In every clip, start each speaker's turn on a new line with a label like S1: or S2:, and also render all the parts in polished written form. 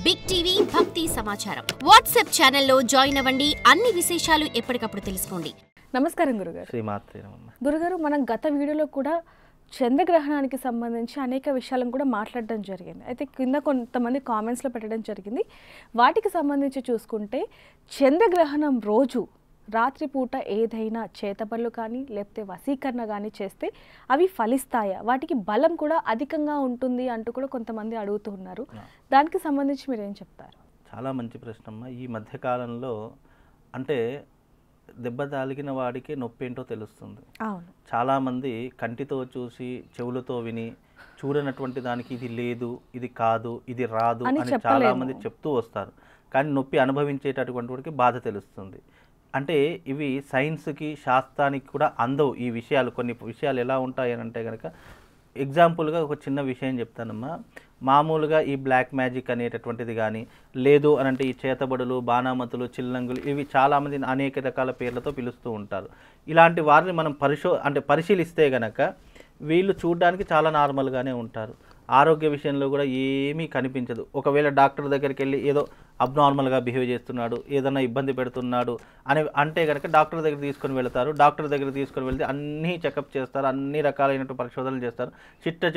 S1: Big TV భక్తి సమాచారం WhatsApp ఛానల్లో జాయిన్ అవ్వండి. అన్ని విశేషాలు ఎప్పటికప్పుడు తెలుసుకోండి.
S2: నమస్కారం గురుగారు.
S3: శ్రీమాత్రే
S2: గురుగారు, మనం గత వీడియోలో కూడా చంద్రగ్రహణానికి సంబంధించి అనేక విషయాలను కూడా మాట్లాడడం జరిగింది. అయితే కింద కొంతమంది కామెంట్స్లో పెట్టడం జరిగింది. వాటికి సంబంధించి చూసుకుంటే చంద్రగ్రహణం రోజు రాత్రిపూట ఏదైనా చేతబడులు కానీ లేకపోతే వశీకరణ కానీ చేస్తే అవి ఫలిస్తాయా, వాటికి బలం కూడా అధికంగా ఉంటుంది అంటూ కూడా కొంతమంది అడుగుతూ ఉన్నారు. దానికి సంబంధించి మీరు ఏం చెప్తారు?
S3: చాలా మంచి ప్రశ్న అమ్మ. ఈ మధ్యకాలంలో అంటే దెబ్బ తాలిగిన వాడికి నొప్పి ఏంటో తెలుస్తుంది. చాలామంది కంటితో చూసి చెవులతో విని చూడనటువంటి దానికి ఇది లేదు, ఇది కాదు, ఇది రాదు అని చాలామంది చెప్తూ వస్తారు. కానీ నొప్పి అనుభవించేటటువంటి వాడికి బాధ తెలుస్తుంది. అంటే ఇవి సైన్స్కి శాస్త్రానికి కూడా అందవు ఈ విషయాలు. కొన్ని విషయాలు ఎలా ఉంటాయని అంటే కనుక ఎగ్జాంపుల్గా ఒక చిన్న విషయం చెప్తానమ్మా. మామూలుగా ఈ బ్లాక్ మ్యాజిక్ అనేటటువంటిది కానీ లేదు అని అంటే ఈ చేతబడులు, బాణామతులు, చిల్లంగులు ఇవి చాలామంది అనేక రకాల పేర్లతో పిలుస్తూ ఉంటారు. ఇలాంటి వారిని మనం పరిశీలిస్తే కనుక వీళ్ళు చూడడానికి చాలా నార్మల్గానే ఉంటారు. ఆరోగ్య విషయంలో కూడా ఏమీ కనిపించదు. ఒకవేళ డాక్టర్ దగ్గరికి వెళ్ళి ఏదో అబ్నార్మల్గా బిహేవ్ చేస్తున్నాడు, ఏదైనా ఇబ్బంది పెడుతున్నాడు అని అంటే కనుక డాక్టర్ దగ్గర తీసుకొని వెళ్తారు. డాక్టర్ దగ్గర తీసుకొని వెళ్తే అన్నీ చెకప్ చేస్తారు, అన్ని రకాలైనటువంటి పరిశోధనలు చేస్తారు.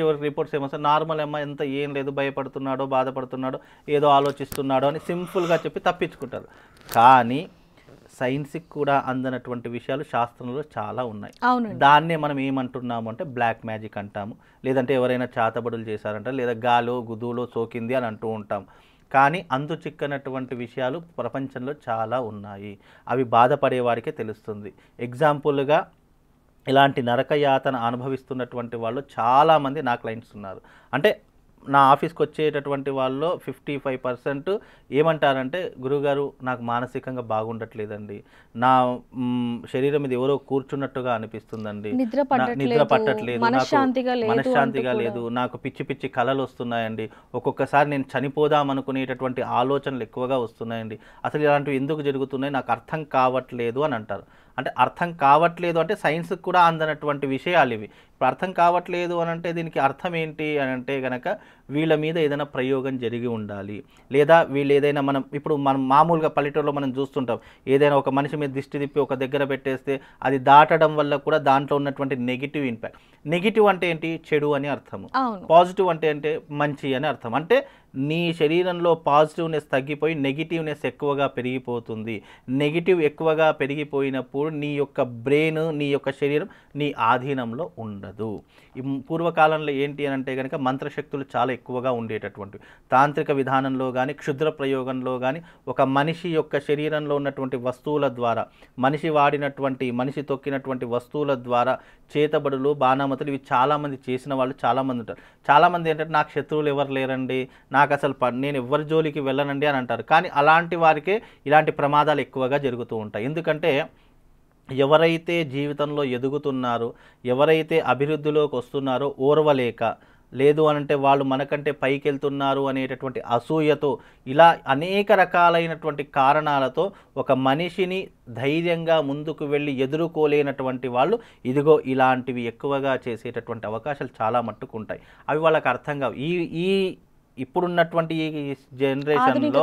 S3: చివరికి రిపోర్ట్స్ ఏమొస్తాయి, నార్మల్ అమ్మ ఎంత ఏం లేదు, భయపడుతున్నాడో బాధపడుతున్నాడో ఏదో ఆలోచిస్తున్నాడో అని సింపుల్గా చెప్పి తప్పించుకుంటారు. కానీ సైన్స్కి కూడా అందనటువంటి విషయాలు శాస్త్రంలో చాలా ఉన్నాయి. దాన్నే మనం ఏమంటున్నాము అంటే బ్లాక్ మ్యాజిక్ అంటాము, లేదంటే ఎవరైనా చాతబడులు చేశారంట, లేదా గాలో గుదువులో సోకింది అని అంటూ ఉంటాం. కానీ అంతు చిక్కనటువంటి విషయాలు ప్రపంచంలో చాలా ఉన్నాయి. అవి బాధపడే వారికే తెలుస్తుంది. ఎగ్జాంపుల్గా ఇలాంటి నరకయాతన అనుభవిస్తున్నటువంటి వాళ్ళు చాలామంది నా క్లయింట్స్ ఉన్నారు. అంటే నా ఆఫీస్కి వచ్చేటటువంటి వాళ్ళు 55% ఏమంటారంటే, గురుగారు నాకు మానసికంగా బాగుండట్లేదండి, నా శరీరం మీద ఎవరో కూర్చున్నట్టుగా అనిపిస్తుందండి, నిద్ర పట్టట్లేదు, మనశ్శాంతిగా లేదు, నాకు పిచ్చి పిచ్చి కళలు వస్తున్నాయండి, ఒక్కొక్కసారి నేను చనిపోదాం అనుకునేటటువంటి ఆలోచనలు ఎక్కువగా వస్తున్నాయండి, అసలు ఇలాంటివి ఎందుకు జరుగుతున్నాయి నాకు అర్థం కావట్లేదు అని అంటారు. అంటే అర్థం కావట్లేదు అంటే సైన్స్కి కూడా అందనటువంటి విషయాలు ఇవి. ఇప్పుడు అర్థం కావట్లేదు అని అంటే దీనికి అర్థం ఏంటి అని అంటే కనుక వీళ్ళ మీద ఏదైనా ప్రయోగం జరిగి ఉండాలి, లేదా వీళ్ళు ఏదైనా మనం మామూలుగా పల్లెటూరులో మనం చూస్తుంటాం, ఏదైనా ఒక మనిషి మీద దిష్టి తిప్పి ఒక దగ్గర పెట్టేస్తే అది దాటడం వల్ల కూడా దాంట్లో ఉన్నటువంటి నెగిటివ్ ఇంపాక్ట్. నెగిటివ్ అంటే ఏంటి, చెడు అని అర్థము. పాజిటివ్ అంటే మంచి అని అర్థం. అంటే నీ శరీరంలో పాజిటివ్నెస్ తగ్గిపోయి నెగిటివ్నెస్ ఎక్కువగా పెరిగిపోతుంది. నెగిటివ్ ఎక్కువగా పెరిగిపోయినప్పుడు నీ యొక్క బ్రెయిన్, నీ యొక్క శరీరం నీ ఆధీనంలో ఉండదు. పూర్వకాలంలో ఏంటి అని అంటే కనుక మంత్రశక్తులు చాలా ఎక్కువగా ఉండేటటువంటివి. తాంత్రిక విధానంలో కానీ క్షుద్ర ప్రయోగంలో కానీ ఒక మనిషి యొక్క శరీరంలో ఉన్నటువంటి వస్తువుల ద్వారా, మనిషి తొక్కినటువంటి వస్తువుల ద్వారా చేతబడులు, బాణామతులు ఇవి చాలామంది చేసిన వాళ్ళు చాలామంది ఉంటారు. చాలామంది ఏంటంటే నాకు శత్రువులు ఎవరు లేరండి, నాకు అసలు నేను ఎవరి జోలికి వెళ్ళనండి అని అంటారు. కానీ అలాంటి వారికే ఇలాంటి ప్రమాదాలు ఎక్కువగా జరుగుతూ ఉంటాయి. ఎందుకంటే ఎవరైతే జీవితంలో ఎదుగుతున్నారో, ఎవరైతే అభివృద్ధిలోకి వస్తున్నారో ఓర్వలేక, లేదు అనంటే వాళ్ళు మనకంటే పైకి వెళ్తున్నారు అనేటటువంటి అసూయతో, ఇలా అనేక రకాలైనటువంటి కారణాలతో ఒక మనిషిని ధైర్యంగా ముందుకు వెళ్ళి ఎదుర్కోలేనటువంటి వాళ్ళు ఇదిగో ఇలాంటివి ఎక్కువగా చేసేటటువంటి అవకాశాలు చాలా మట్టుకు ఉంటాయి. అవి వాళ్ళకి అర్థం కావు. ఈ ఇప్పుడున్నటువంటి ఈ జనరేషన్లో,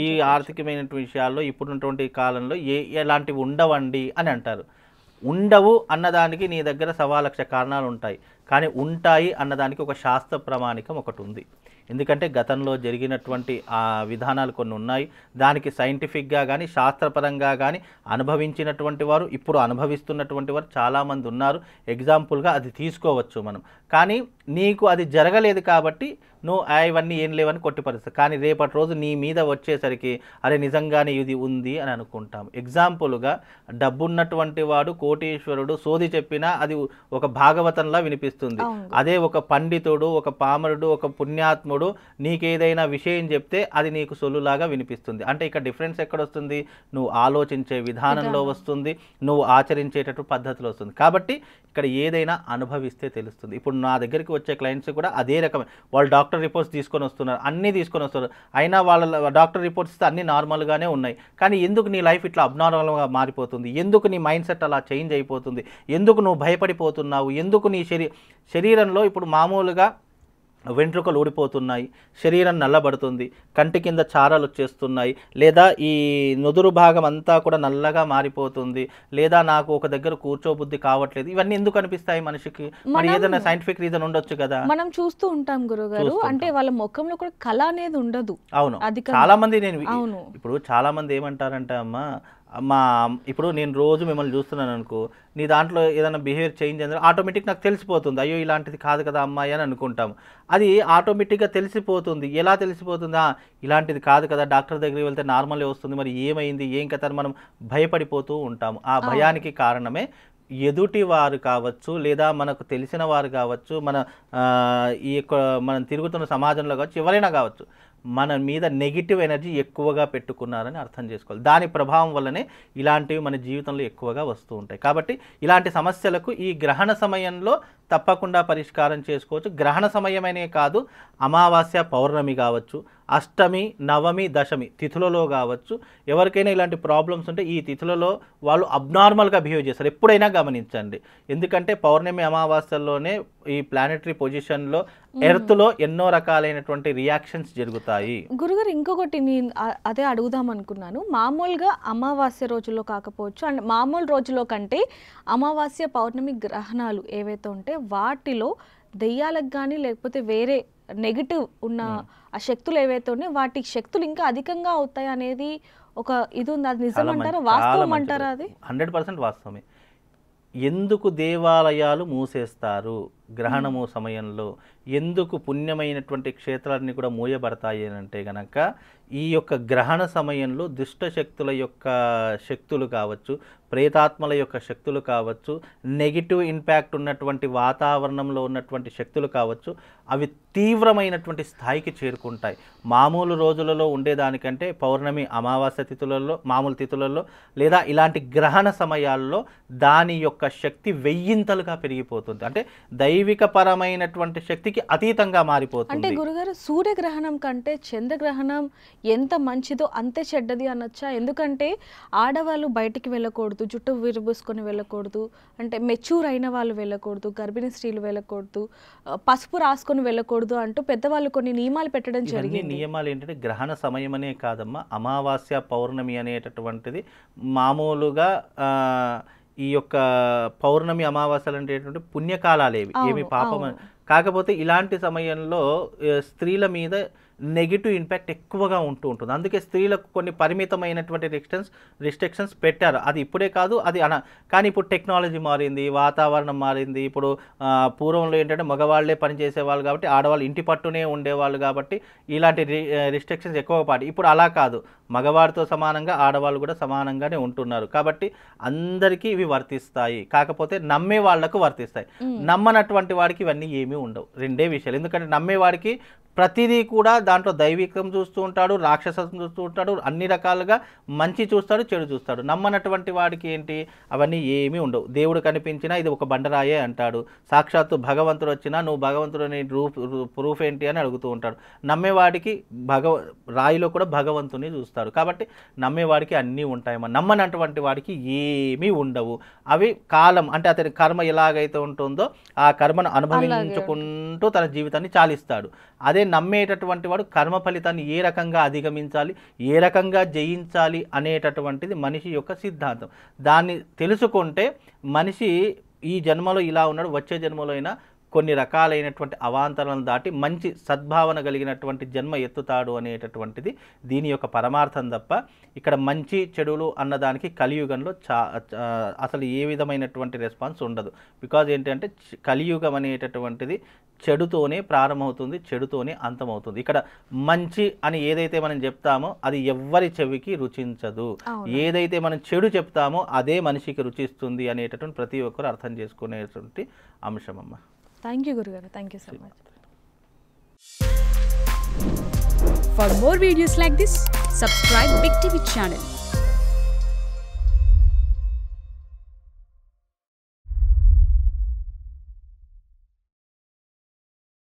S3: ఈ ఆర్థికమైనటువంటి విషయాల్లో ఇప్పుడున్నటువంటి కాలంలో ఎలాంటివి ఉండవండి అని అంటారు. ఉండవు అన్నదానికి నీ దగ్గర 1,00,000 కారణాలు ఉంటాయి. కానీ ఉంటాయి అన్నదానికి ఒక శాస్త్ర ప్రమాణికం ఒకటి ఉంది. ఎందుకంటే గతంలో జరిగినటువంటి ఆ విధానాలు కొన్ని ఉన్నాయి. దానికి సైంటిఫిక్గా కానీ శాస్త్రపరంగా కానీ అనుభవించినటువంటి వారు, ఇప్పుడు అనుభవిస్తున్నటువంటి వారు చాలామంది ఉన్నారు. ఎగ్జాంపుల్గా అది తీసుకోవచ్చు మనం. కానీ నీకు అది జరగలేదు కాబట్టి నువ్వు ఇవన్నీ ఏం లేవని కొట్టిపరుస్తావు. కానీ రేపటి రోజు నీ మీద వచ్చేసరికి అరే నిజంగానే ఇది ఉంది అని అనుకుంటాం. ఎగ్జాంపుల్గా డబ్బున్నటువంటి వాడు, కోటీశ్వరుడు సోది చెప్పినా అది ఒక భాగవతంలా వినిపిస్తుంది. అదే ఒక పండితుడు, ఒక పామరుడు, ఒక పుణ్యాత్ముడు నీకేదైనా విషయం చెప్తే అది నీకు సొల్లులాగా వినిపిస్తుంది. అంటే ఇక్కడ డిఫరెన్స్ ఎక్కడొస్తుంది, నువ్వు ఆలోచించే విధానంలో వస్తుంది, నువ్వు ఆచరించేటట్టు పద్ధతిలో వస్తుంది. కాబట్టి ఇక్కడ ఏదైనా అనుభవిస్తే తెలుస్తుంది. ఇప్పుడు నా దగ్గరికి వచ్చే క్లయింట్స్ కూడా అదే రకమే. వాళ్ళు డాక్టర్ రిపోర్ట్స్ తీసుకొని వస్తున్నారు, అన్నీ తీసుకొని వస్తున్నారు, అయినా వాళ్ళ డాక్టర్ రిపోర్ట్స్ అన్నీ నార్మల్గానే ఉన్నాయి. కానీ ఎందుకు నీ లైఫ్ ఇట్లా అబ్నార్మల్గా మారిపోతుంది, ఎందుకు నీ మైండ్ సెట్ అలా చేంజ్ అయిపోతుంది, ఎందుకు నువ్వు భయపడిపోతున్నావు, ఎందుకు నీ శరీరంలో ఇప్పుడు మామూలుగా వెంట్రుకలు ఊడిపోతున్నాయి, శరీరం నల్లబడుతుంది, కంటి కింద చారలు వచ్చేస్తున్నాయి, లేదా ఈ నుదురు భాగం అంతా కూడా నల్లగా మారిపోతుంది, లేదా నాకు ఒక దగ్గర కూర్చోబుద్ధి కావట్లేదు, ఇవన్నీ ఎందుకు అనిపిస్తాయి మనిషికి? మరి ఏదైనా సైంటిఫిక్ రీజన్ ఉండొచ్చు కదా.
S2: మనం చూస్తూ ఉంటాం గురుగారు, అంటే వాళ్ళ ముఖంలో కూడా కళ అనేది ఉండదు.
S3: అవును, చాలా మంది ఇప్పుడు చాలా మంది ఏమంటారంటే అమ్మ ఇప్పుడు నేను రోజు మిమ్మల్ని చూస్తున్నాను అనుకో, నీ దాంట్లో ఏదైనా బిహేవియర్ చేంజ్ అయింది ఆటోమేటిక్ నాకు తెలిసిపోతుంది, అయ్యో ఇలాంటిది కాదు కదా అమ్మాయి అని అనుకుంటాము. అది ఆటోమేటిక్గా తెలిసిపోతుంది. ఎలా తెలిసిపోతుందా? ఇలాంటిది కాదు కదా, డాక్టర్ దగ్గరికి వెళ్తే నార్మలే వస్తుంది, మరి ఏమైంది ఏం కథ అని మనం భయపడిపోతూ ఉంటాము. ఆ భయానికి కారణమే ఎదుటి వారు కావచ్చు, లేదా మనకు తెలిసిన వారు కావచ్చు, ఈ యొక్క మనం తిరుగుతున్న సమాజంలో కావచ్చు, ఎవరైనా కావచ్చు, మన మీద నెగిటివ్ ఎనర్జీ ఎక్కువగా పెట్టుకున్నారని అర్థం చేసుకోవాలి. దాని ప్రభావం వల్లనే ఇలాంటివి మన జీవితంలో ఎక్కువగా వస్తూ ఉంటాయి. కాబట్టి ఇలాంటి సమస్యలకు ఈ గ్రహణ సమయంలో తప్పకుండా పరిష్కారం చేసుకోవచ్చు. గ్రహణ సమయమనే కాదు, అమావాస్య పౌర్ణమి కావచ్చు, అష్టమి నవమి దశమి తిథులలో కావచ్చు, ఎవరికైనా ఇలాంటి ప్రాబ్లమ్స్ ఉంటే ఈ తిథులలో వాళ్ళు అబ్నార్మల్గా బిహేవ్ చేస్తారు. ఎప్పుడైనా గమనించండి, ఎందుకంటే పౌర్ణమి అమావాస్యల్లోనే ఈ ప్లానెటరీ పొజిషన్లో ఎర్త్లో ఎన్నో రకాలైనటువంటి రియాక్షన్స్ జరుగుతాయి.
S2: గురుగారు ఇంకొకటి నేను అదే అడుగుదాం అనుకున్నాను. మామూలుగా అమావాస్య రోజుల్లో కాకపోవచ్చు, అండ్ మామూలు రోజుల్లో కంటే అమావాస్య పౌర్ణమి గ్రహణాలు ఏవైతే ఉంటే వాటిలో దెయ్యాలకు కానీ లేకపోతే వేరే నెగిటివ్ ఉన్న ఆ శక్తులు ఏవైతే ఉన్నాయో వాటి శక్తులు ఇంకా అధికంగా అవుతాయి అనేది ఒక ఇది ఉంది. అది నిజమంటారా, వాస్తవం అంటారా? అది
S3: 100% వాస్తవమే. ఎందుకు దేవాలయాలు మూసేస్తారు గ్రహణము సమయంలో, ఎందుకు పుణ్యమైనటువంటి క్షేత్రాలన్నీ కూడా మూయబడతాయి అని అంటే గనక ఈ యొక్క గ్రహణ సమయంలో దుష్ట శక్తుల యొక్క శక్తులు కావచ్చు, ప్రేతాత్మల యొక్క శక్తులు కావచ్చు, నెగిటివ్ ఇంపాక్ట్ ఉన్నటువంటి వాతావరణంలో ఉన్నటువంటి శక్తులు కావచ్చు, అవి తీవ్రమైనటువంటి స్థాయికి చేరుకుంటాయి. మామూలు రోజులలో ఉండేదానికంటే పౌర్ణమి అమావాస్య తిథులలో, మామూలు తిథులలో, లేదా ఇలాంటి గ్రహణ సమయాల్లో దాని యొక్క శక్తి 1000ంతలుగా పెరిగిపోతుంది. అంటే దైవిక పరమైనటువంటి శక్తికి అతీతంగా మారిపోతుంది.
S2: అంటే గురుగారు సూర్యగ్రహణం కంటే చంద్రగ్రహణం ఎంత మంచిదో అంతే చెడ్డది అనొచ్చా? ఎందుకంటే ఆడవాళ్ళు బయటికి వెళ్ళకూడదు, జుట్టు విరబూసుకొని వెళ్ళకూడదు, అంటే మెచ్యూర్ అయిన వాళ్ళు వెళ్ళకూడదు, గర్భిణీ స్త్రీలు వెళ్ళకూడదు, పసుపు రాసుకొని వెళ్ళకూడదు అంటూ పెద్దవాళ్ళు కొన్ని నియమాలు పెట్టడం జరిగింది.
S3: నియమాలు ఏంటంటే గ్రహణ సమయం అనే కాదమ్మా, అమావాస్య పౌర్ణమి అనేటటువంటిది మామూలుగా ఈ యొక్క పౌర్ణమి అమావాస్యలు అంటే పుణ్యకాలాలేవి, ఏమి పాపం. కాకపోతే ఇలాంటి సమయంలో స్త్రీల మీద నెగిటివ్ ఇంపాక్ట్ ఎక్కువగా ఉంటుంది. అందుకే స్త్రీలకు కొన్ని పరిమితమైనటువంటి రిస్ట్రిక్షన్స్ పెట్టారు. అది ఇప్పుడే కాదు, అది కానీ ఇప్పుడు టెక్నాలజీ మారింది, వాతావరణం మారింది. ఇప్పుడు పూర్వంలో ఏంటంటే మగవాళ్లే పనిచేసేవాళ్ళు కాబట్టి ఆడవాళ్ళు ఇంటి పట్టునే ఉండేవాళ్ళు కాబట్టి ఇలాంటి రిస్ట్రిక్షన్స్ ఎక్కువగా పాటి. ఇప్పుడు అలా కాదు, మగవాడితో సమానంగా ఆడవాళ్ళు కూడా సమానంగానే ఉంటున్నారు. కాబట్టి అందరికీ ఇవి వర్తిస్తాయి, కాకపోతే నమ్మే వాళ్లకు వర్తిస్తాయి. నమ్మనటువంటి వాడికి ఇవన్నీ ఏమీ ఉండవు. రెండే విషయాలు. ఎందుకంటే నమ్మేవాడికి ప్రతిదీ కూడా దాంట్లో దైవికం చూస్తూ ఉంటాడు, రాక్షసం చూస్తూ ఉంటాడు, అన్ని రకాలుగా మంచి చూస్తాడు, చెడు చూస్తాడు. నమ్మనటువంటి వాడికి ఏంటి, అవన్నీ ఏమీ ఉండవు. దేవుడు కనిపించినా ఇది ఒక బండరాయే అంటాడు, సాక్షాత్తు భగవంతుడు వచ్చినా నువ్వు భగవంతుడిని ప్రూఫ్ ఏంటి అని అడుగుతూ ఉంటాడు. నమ్మేవాడికి రాయిలో కూడా భగవంతుని చూస్తాడు. కాబట్టి నమ్మేవాడికి అన్నీ ఉంటాయమ్మా. నమ్మనటువంటి వాడికి ఏమీ ఉండవు. అవి కాలం అంటే అతని కర్మ ఎలాగైతే ఉంటుందో ఆ కర్మను అనుభవించుకుంటూ తన జీవితాన్ని చాలిస్తాడు. అదే నమ్మేటటువంటి వాడు కర్మ ఫలితాన్ని ఏ రకంగా అధిగమించాలి, ఏ రకంగా జయించాలి అనేటటువంటిది మనిషి యొక్క సిద్ధాంతం. దాన్ని తెలుసుకుంటే మనిషి ఈ జన్మలో ఇలా ఉన్నాడు, వచ్చే జన్మలో అయినా కొన్ని రకాలైనటువంటి అవాంతరాలను దాటి మంచి సద్భావన కలిగినటువంటి జన్మ ఎత్తుతాడు అనేటటువంటిది దీని యొక్క పరమార్థం తప్ప ఇక్కడ మంచి చెడులు అన్నదానికి కలియుగంలో అసలు ఏ విధమైనటువంటి రెస్పాన్స్ ఉండదు. బికాజ్ ఏంటంటే కలియుగం అనేటటువంటిది చెడుతోనే ప్రారంభమవుతుంది, చెడుతోనే అంతమవుతుంది. ఇక్కడ మంచి అని ఏదైతే మనం చెప్తామో అది ఎవ్వరి చెవికి రుచించదు, ఏదైతే మనం చెడు చెప్తామో అదే మనిషికి రుచిస్తుంది అనేటటువంటి ప్రతి ఒక్కరు అర్థం చేసుకునేటువంటి అంశం అమ్మ.
S2: Thank you, Gurugaru. Thank you so much.
S4: For more videos like this, subscribe Big TV channel.